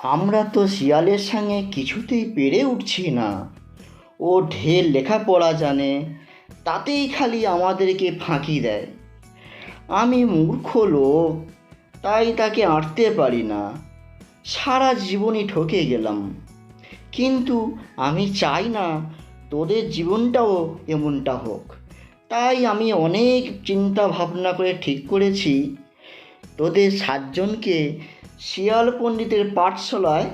আমরা তো শিয়ালের সঙ্গে কিছুতেই পেরে উঠছি না। ও ঢের লেখাপড়া জানে, তাতেই খালি আমাদেরকে ফাঁকি দেয়। আমি মূর্খ লোক, তাই তাকে আঁটতে পারি না। সারা জীবনই ঠকে গেলাম। কিন্তু আমি চাই না তোদের জীবনটাও এমনটা হোক। তাই আমি অনেক চিন্তা ভাবনা করে ঠিক করেছি, তোদের 7জনকে শিয়াল পণ্ডিতের পাঠশালায়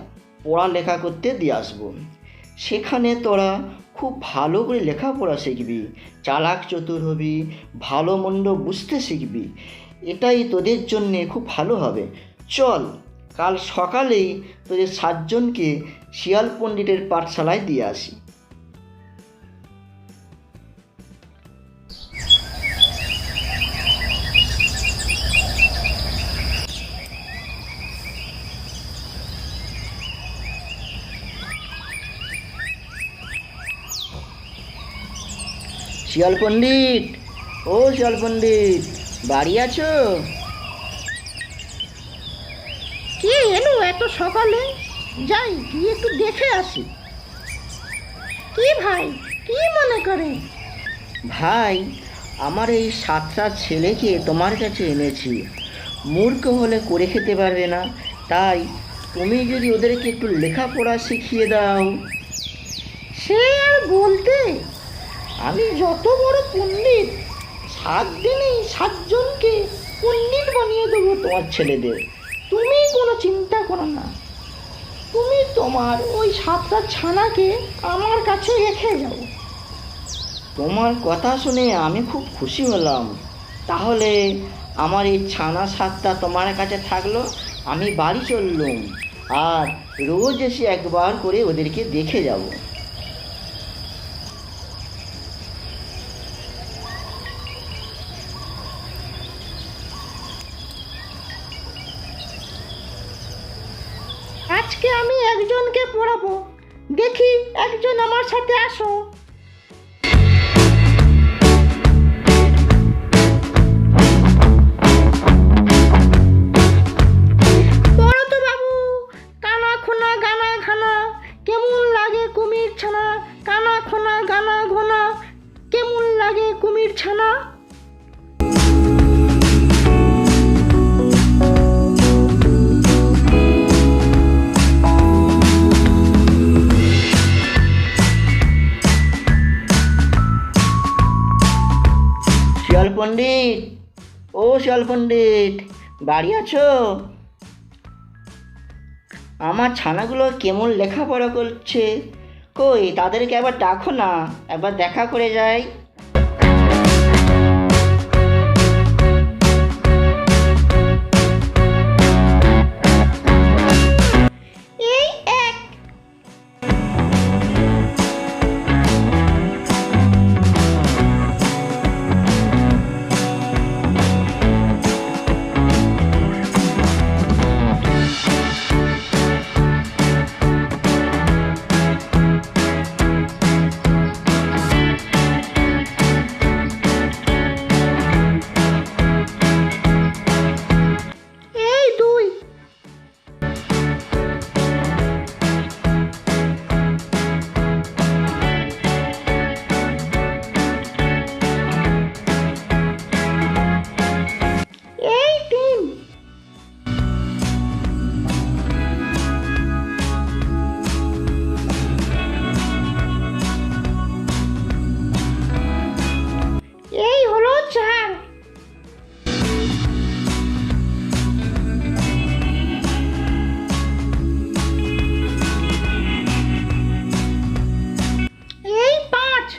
পড়ালেখা করতে দিয়ে আসবো। সেখানে তোরা খুব ভালো করে লেখাপড়া শিখবি, চালাক চতুর হবি, ভালো মন্দ বুঝতে শিখবি। এটাই তোদের জন্যে খুব ভালো হবে। চল, কাল সকালেই তোদের 7জনকে শিয়াল পণ্ডিতের পাঠশালায় দিয়ে আসি। শিয়াল পণ্ডিত, ও শিয়াল পণ্ডিত, বাড়ি আছো? কে এলো এত সকালে? যাই গিয়ে একটু দেখে আসি। কি ভাই, কি মনে করে? ভাই, আমার এই 7টা ছেলেকে তোমার কাছে এনেছি। মূর্খ হলে করে খেতে পারবে না, তাই তুমি যদি ওদেরকে একটু লেখাপড়া শিখিয়ে দাও। সে আর বলতে, আমি যত বড় পণ্ডিত, 7 দিনেই 7জনকে পণ্ডিত বানিয়ে দেবো তোমার ছেলেদের। তুমি কোনো চিন্তা করো না। তুমি তোমার ওই 7টা ছানাকে আমার কাছে রেখে যাও। তোমার কথা শুনে আমি খুব খুশি হলাম। তাহলে আমার এই ছানা 7টা তোমার কাছে থাকলো, আমি বাড়ি চললুম, আর রোজ এসে একবার করে ওদেরকে দেখে যাব। আজকে আমি একজনকে পড়াবো, দেখি একজন আমার সাথে আসো। পড়ো তো বাবু। কানা খোনা গানা ঘানা, কেমন লাগে কুমির ছানা। কানা খোনা গানা ঘোনা, কেমন লাগে কুমির ছানা। শিয়াল পণ্ডিত, ও শিয়াল পণ্ডিত, বাড়ি আছো? আমার ছানাগুলো কেমন লেখাপড়া করছে, কই তাদেরকে একবার ডাকো না, একবার দেখা করে যাই। এই এক। এই দুই। এই তিন। এই হলো 4। এই 5।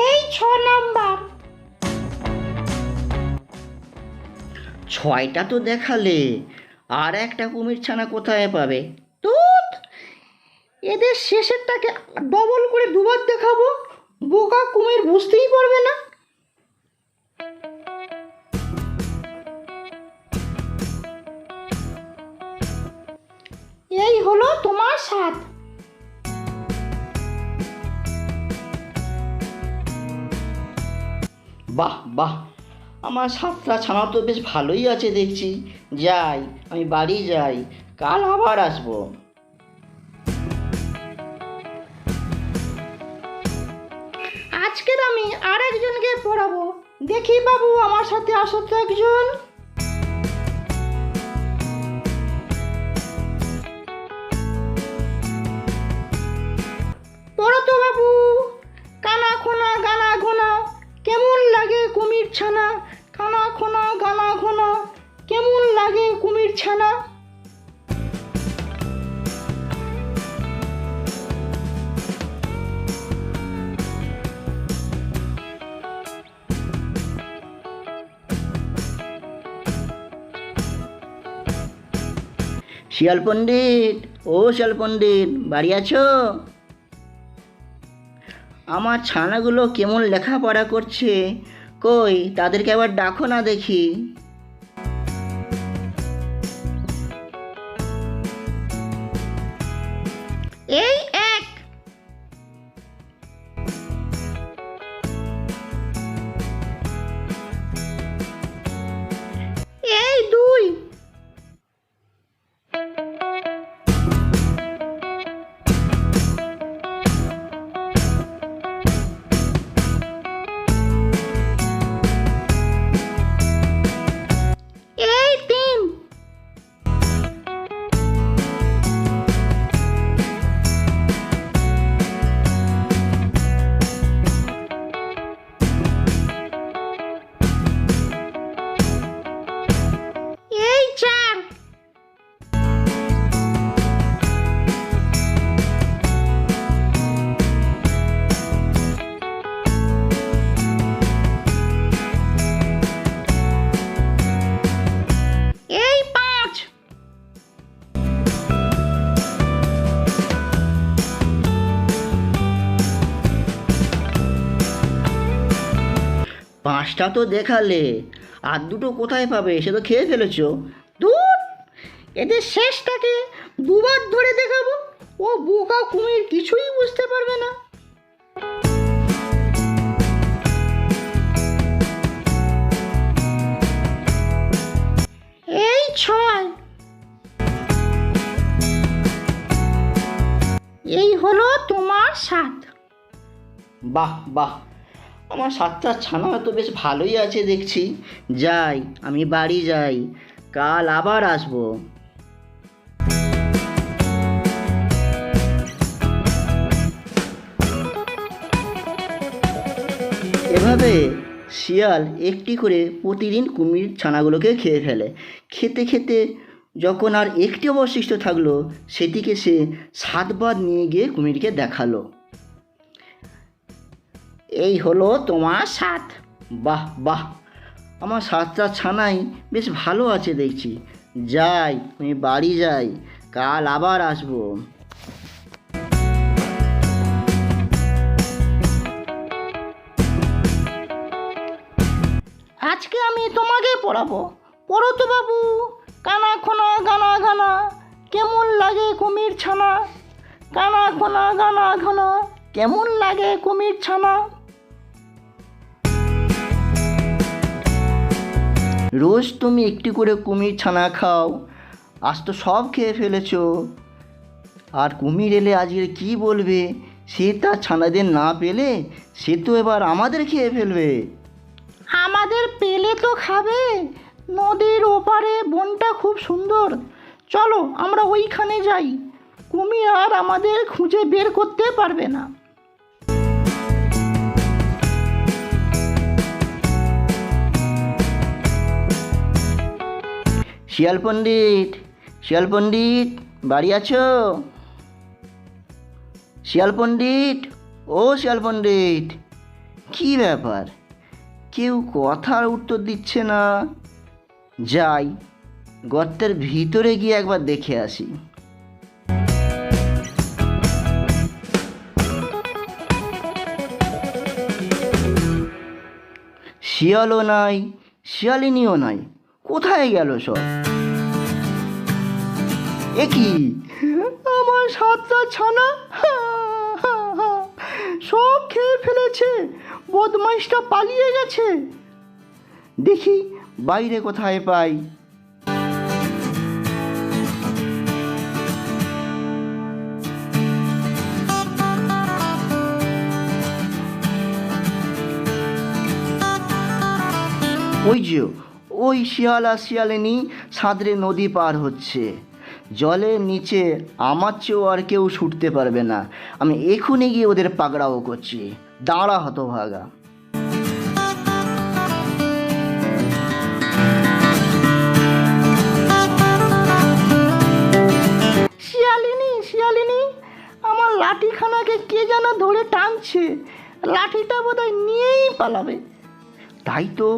এই 6 নাম্বার। 6টা তো দেখালে, আর একটা কুমির ছানা কোথায় পাবে? তুত, এদের শেষেরটাকে ডবল করে দুবার দেখাবো, বোকা কুমির বুঝতেই পারবে না। এই হলো তোমার 7। বাহ বাহ, আমার সাতটা ছানা তো বেশ ভালোই আছে দেখছি। যাই, আমি বাড়ি যাই, কাল আবার আসবো। আজকের আমি আর একজনকে পড়াবো। দেখি বাবু, আমার সাথে আসো তো একজন। পড়ো তো বাবু। কানা খোনা গানা ঘোনা, কেমন লাগে কুমির ছানা। কানা খোনা গানা ঘোনা, কেমন লাগে কুমির ছানা। শিয়াল পণ্ডিত, ও শিয়াল পণ্ডিত, বাড়ি আছো? আমার ছানাগুলো কেমন লেখাপড়া করছে, কই তাদেরকে আবার ডাকো না দেখি। এই এক, এই দুই, এই তিন, এই চার, এই পাঁচ, পাঁচটা তো দেখালে, আর দুটো কোথায় পাবে? সে তো খেয়ে ফেলেছো। দূর, এদের শেষটাকে দুবার ধরে দেখাবো, ও বোকা কুমির কিছুই বুঝতে পারবে না। এই ছয়, এই হলো তোমার সাত। বাহ বাহ, আমার সাতটা ছানা তো বেশ ভালোই আছে দেখছি। যাই, আমি বাড়ি যাই, কাল আবার আসবো। এভাবে শিয়াল একটি করে প্রতিদিন কুমির ছানাগুলোকে খেয়ে ফেলে। খেতে খেতে যখন আর একটি অবশিষ্ট থাকলো, সেটিকে সে 7বার নিয়ে গিয়ে কুমিরকে দেখালো। এই হলো তোমার সাত। বাহ বাহ, আমার সাতটা ছানাই বেশ ভালো আছে দেখছি। যাই, আমি বাড়ি যাই, কাল আবার আসবো। আজকে আমি তোমাকে পড়াবো। পড়ো তো বাবু। কানা খোনা গানা গানা, কেমন লাগে কুমির ছানা। কানা খোনা গানা ঘনা, কেমন লাগে কুমির ছানা। রোজ তুমি একটি করে কুমির ছানা খাও, আজ তো সব খেয়ে ফেলেছো। আর কুমির এলে আজকে কি বলবে? সে তার ছানাদের না পেলে সে তো এবার আমাদের খেয়ে ফেলবে। আমাদের পেলে তো খাবে। নদীর ওপারে বনটা খুব সুন্দর, চলো আমরা ওইখানে যাই। কুমির আর আমাদের খুঁজে বের করতে পারবে না। শিয়াল পণ্ডিত, শিয়াল পণ্ডিত, বাড়ি আছো? শিয়াল পণ্ডিত, ও শিয়াল পণ্ডিত, কী ব্যাপার? কেউ কথার উত্তর দিচ্ছে না। যাই, গর্তের ভিতরে গিয়ে একবার দেখে আসি। শিয়ালও নাই, শিয়ালিনীও নাই, কোথায় গেল সব? এ কি? আমার সাতটা ছানা সব খেয়ে ফেলেছে। বদমাইশটা পালিয়ে গেছে। দেখি বাইরে কোথায় পাই। ওই যে ওই শিয়াল আর শিয়ালিনী সাঁতরে নদী পার হচ্ছে। জলের নিচে আমার চেয়েও আর কেউ ছুটতে পারবে না। আমি এখনই গিয়ে ওদের পাকড়াও করছি। দাঁড়া হতভাগা। শিয়ালিনী শিয়ালিনী, আমার লাঠিখানাকে কে যেন ধরে টানছে। লাঠিটা বোধহয় নিয়েই পালাবে। তাই তো,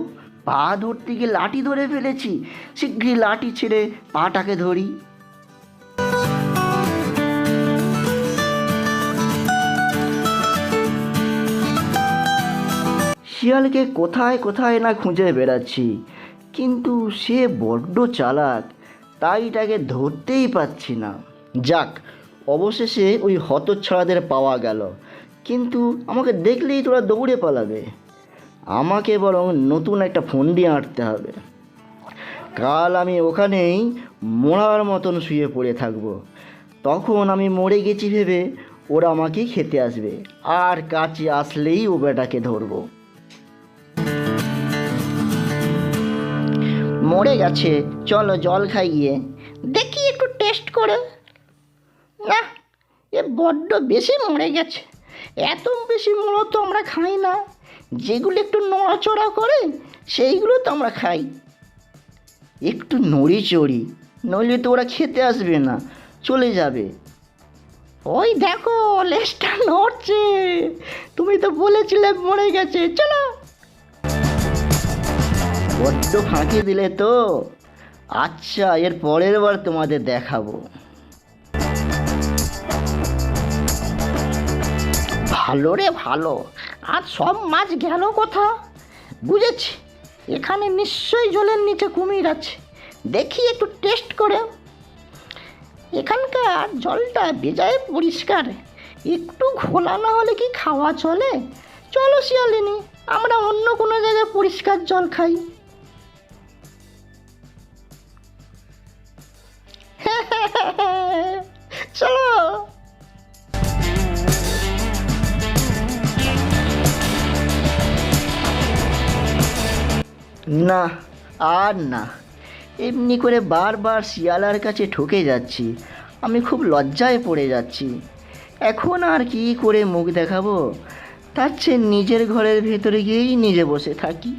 পা ধরতে গিয়ে লাঠি ধরে ফেলেছি। শীঘ্রই লাঠি ছেড়ে পাটাকে ধরি। শিয়ালকে কোথায় কোথায় না খুঁজে বেড়াচ্ছি, কিন্তু সে বড্ড চালাক, তাই তাকে ধরতেই পাচ্ছি না। যাক, অবশেষে ওই হতচ্ছাড়াদের পাওয়া গেল, কিন্তু আমাকে দেখলেই তোরা দৌড়ে পালাবে। আমাকে বরং নতুন একটা ফন্দি আঁটতে হবে। কাল আমি ওখানেই মরার মতন শুয়ে পড়ে থাকবো। তখন আমি মরে গেছি ভেবে ওরা আমাকে খেতে আসবে, আর কাছে আসলেই ও বেটাকে ধরবো। মরে গেছে, চলো জল খাই গিয়ে। দেখি একটু টেস্ট করে। না, এ বড্ড বেশি মরে গেছে। এত বেশি মরা তো আমরা খাই না। যেগুলো একটু নড়াচড়া করে সেইগুলো তো আমরা খাই। একটু নড়ি চড়ি, নইলে তো ওরা খেতে আসবে না, চলে যাবে। ওই দেখো, লেজটা নড়ছে। তুমি তো বলেছিলে মরে গেছে। চলো। বড্ড ফাঁকি দিলে তো। আচ্ছা, এর পরের বার তোমাদের দেখাবো। ভালো রে ভালো, আর সব মাছ গেল কোথা? বুঝেছি, এখানে নিশ্চয়ই জলের নিচে কুমির আছে। দেখি একটু টেস্ট করে। এখানকার জলটা বেজায় পরিষ্কার, একটু ঘোলা না হলে কি খাওয়া চলে? চলো শিয়ালিনী, আমরা অন্য কোনো জায়গায় পরিষ্কার জল খাই। চলো। না, আর না, এমনি করে বারবার শিয়ালার কাছে ঠকে যাচ্ছি। আমি খুব লজ্জায় পড়ে যাচ্ছি। এখন আর কি করে মুখ দেখাবো? তার চেয়ে নিজের ঘরের ভেতরে গিয়েই নিজে বসে থাকি।